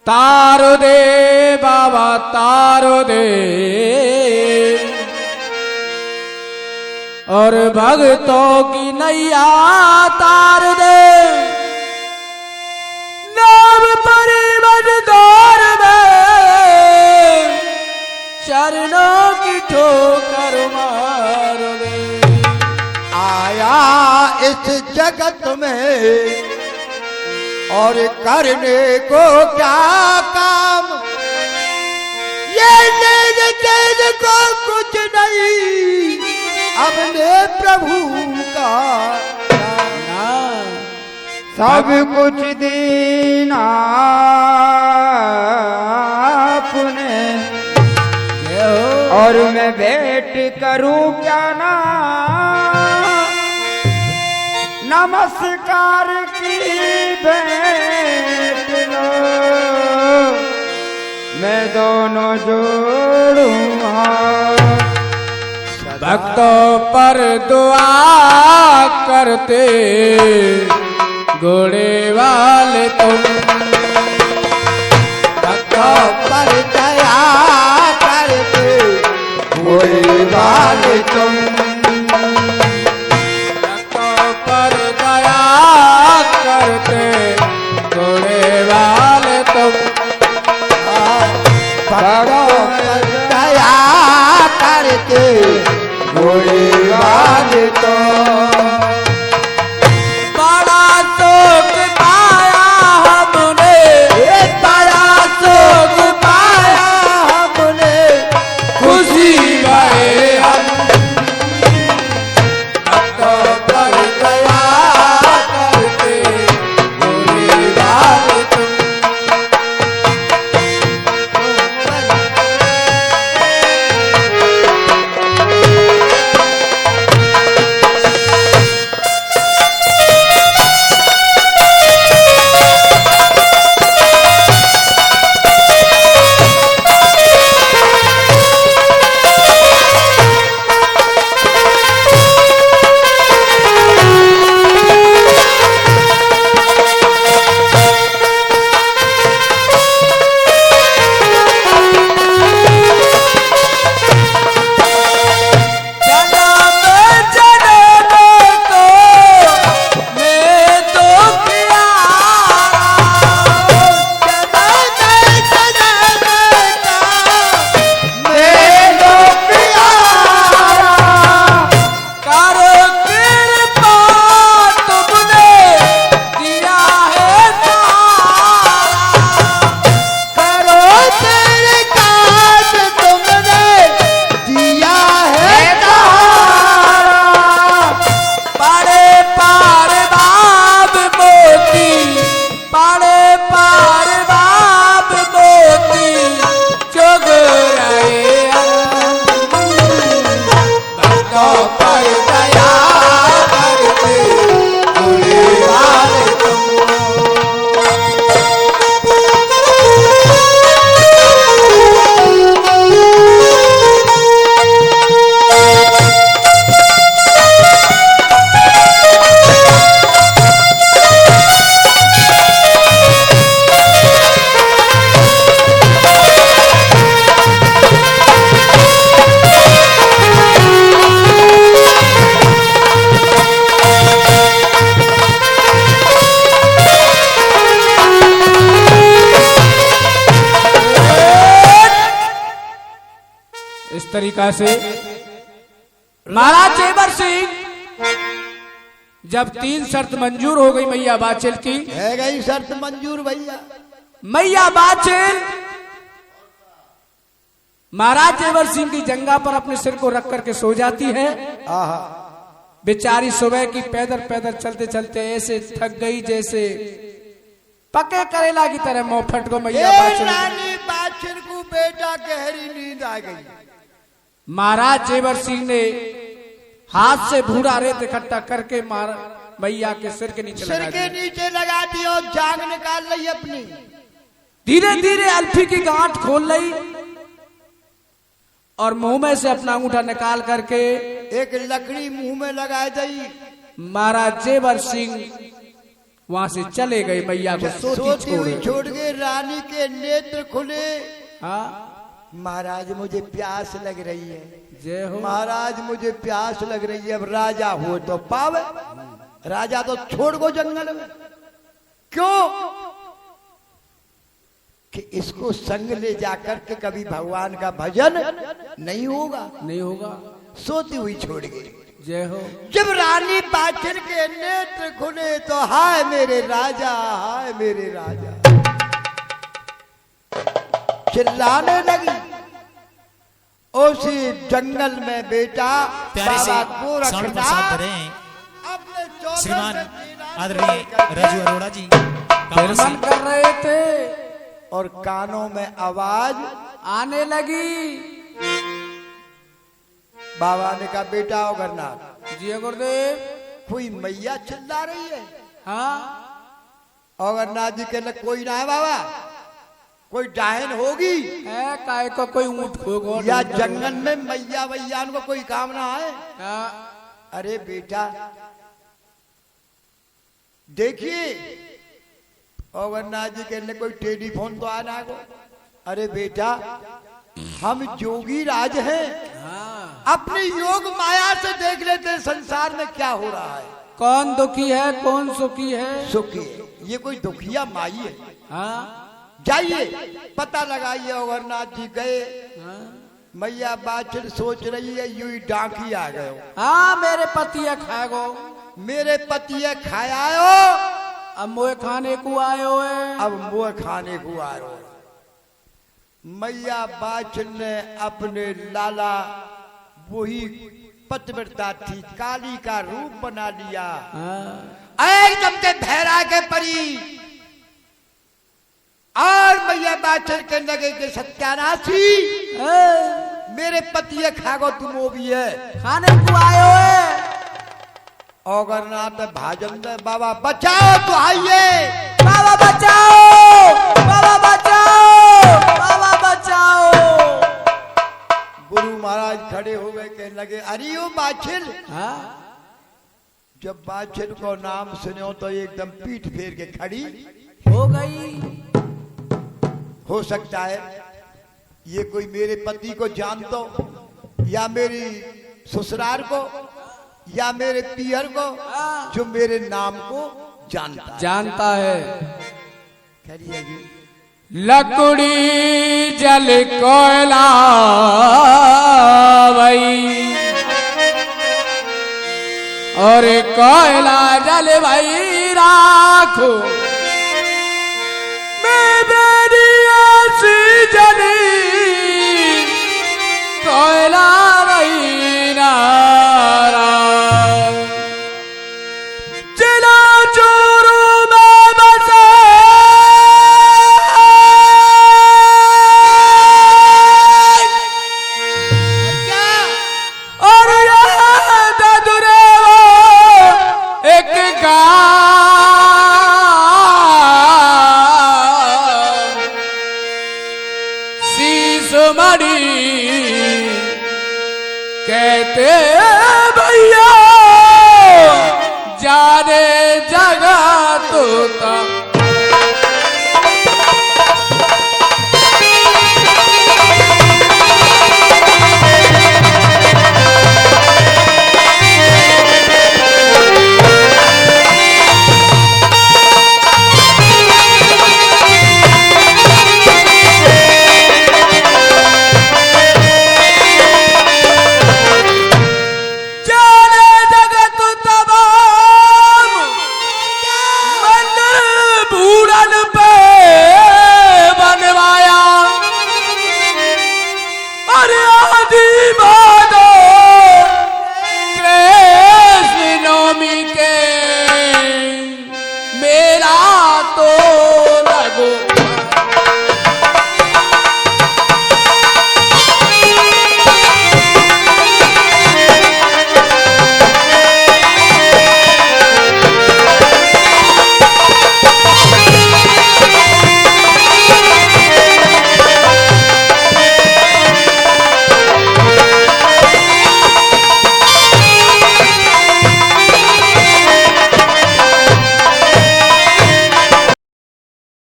तारो दे बाबा तारो दे और भक्तों की नैया तार दे। नाम परिमल दौर में चरणों की ठोकर मार दे। आया इस जगत में और करने को क्या काम, ये लेने देने को कुछ नहीं, अपने प्रभु का नाम। सब कुछ देना आपने और मैं भेंट करूं क्या ना। नमस्कार की भेंट लो, मैं दोनों जोड़ूंगा। भक्तों पर दुआ करते घोड़े वाले तुम, भक्तों पर दया करते घोड़े वाले तुम। भक्तों पर दया करते घोड़े वाले तुम। भक्तों पर दया करते घोड़े वाले तुम। बड़ा सुख पाया हमने, बड़ा सुख पाया हमने, खुशी गए हम। भक्तों पर दया करते घोड़े वाले तुम। इस तरीका से महाराज जेवर सिंह जब 3 शर्त मंजूर हो गई मैया बाचल की, है गई शर्त मंजूर भैया। मैया बाचल महाराज जेवर सिंह की जंगा पर अपने सिर को रख करके सो जाती है। आहा, बेचारी सुबह की पैदल पैदल चलते चलते ऐसे थक गई जैसे पके करेला की तरह मोफट को मैया बाचल। रानी बाछर को बेटा गहरी नींद आ गई। महाराज जेवर सिंह ने हाथ से भूरा रेत इकट्ठा करके मैया के सिर के नीचे सिर के नीचे लगा दी और जान निकाल ली अपनी। धीरे धीरे अल्फी की गांठ खोल ली और मुंह में से अपना अंगूठा निकाल करके एक लकड़ी मुंह में लगा दी। महाराज जेवर सिंह वहां से चले गए मैया को सोती सोती हुई छोड़। छोड़ के रानी के नेत्र खुले। हाँ महाराज मुझे प्यास लग रही है, जय हो। महाराज मुझे प्यास लग रही है, अब राजा हो तो पावे। राजा तो छोड़ गो जंगल में, क्यों कि इसको संग ले जाकर के कभी भगवान का भजन नहीं होगा। नहीं होगा। सोती हुई छोड़ गई। जय हो। जब रानी बाछिल के नेत्र खुले तो हाय मेरे राजा, हाय मेरे राजा चिल्लाने लगी। उसी जंगल में बेटा प्यारे से बाबा साउंड पर साथ गोरखनाथ धरें अपने 14 श्रीमान से आदरणीय राजू अरोड़ा जी कामों से। मन कर रहे थे और कानों में आवाज आने लगी। बाबा ने कहा बेटा अगरनाथ जी गुरुदेव। कोई मैया चिल्ला रही है। हाँ अगरनाथ जी कहने कोई ना है बाबा, कोई डायन होगी है काय को कोई ऊंट खो या जंगल में मैया वैया को कोई काम ना है। अरे बेटा देखिए अगरनाथ जी कहने कोई टेलीफोन तो आना को। अरे बेटा हम जोगी राज हैं, अपनी योग माया से देख लेते हैं संसार में क्या हो रहा है। कौन दुखी है कौन सुखी है। सुखी ये कोई दुखिया माई है। हाँ जाइए पता लगाइए। अगरनाथ जी गए। हाँ। मैया बाछिल सोच रही है यूं ही डांकी आ गए हो। हाँ मेरे पति खाएगो। मेरे पति खाया हो, अब मोए खाने को आयो है। अब मुँह खाने को आ रहे हो। मैया बाछिल ने अपने लाला वही पतिव्रता थी काली का रूप बना लिया। हाँ। एकदम के भैरा के परी और मैया बाछिल के लगे के सत्यानाशी मेरे पति खागो तुम वो भी है खाने को आयो है। अगरनाथ भाजन बाबा बचाओ तो आइए। बाबा बचाओ बाबा बचाओ बाबा बचाओ। गुरु महाराज खड़े हो गए कहने लगे अरे ओ बाछिल। हाँ। जब बाछिल को नाम सुनो तो एकदम पीठ फेर के खड़ी हो गई। हो सकता है ये कोई मेरे पति को जानतो या मेरी ससुराल को या मेरे पियर को जो मेरे नाम को जानता है। करिए जी। लकड़ी जल कोयला भाई और कोयला जल भाई राखो मैं बेरी ऐसी जली कोयला भाई नारा जिला चोरू में बसे और यह ददुरे वो एक गाँव शीशमणि कहते भैया जाने जगह तो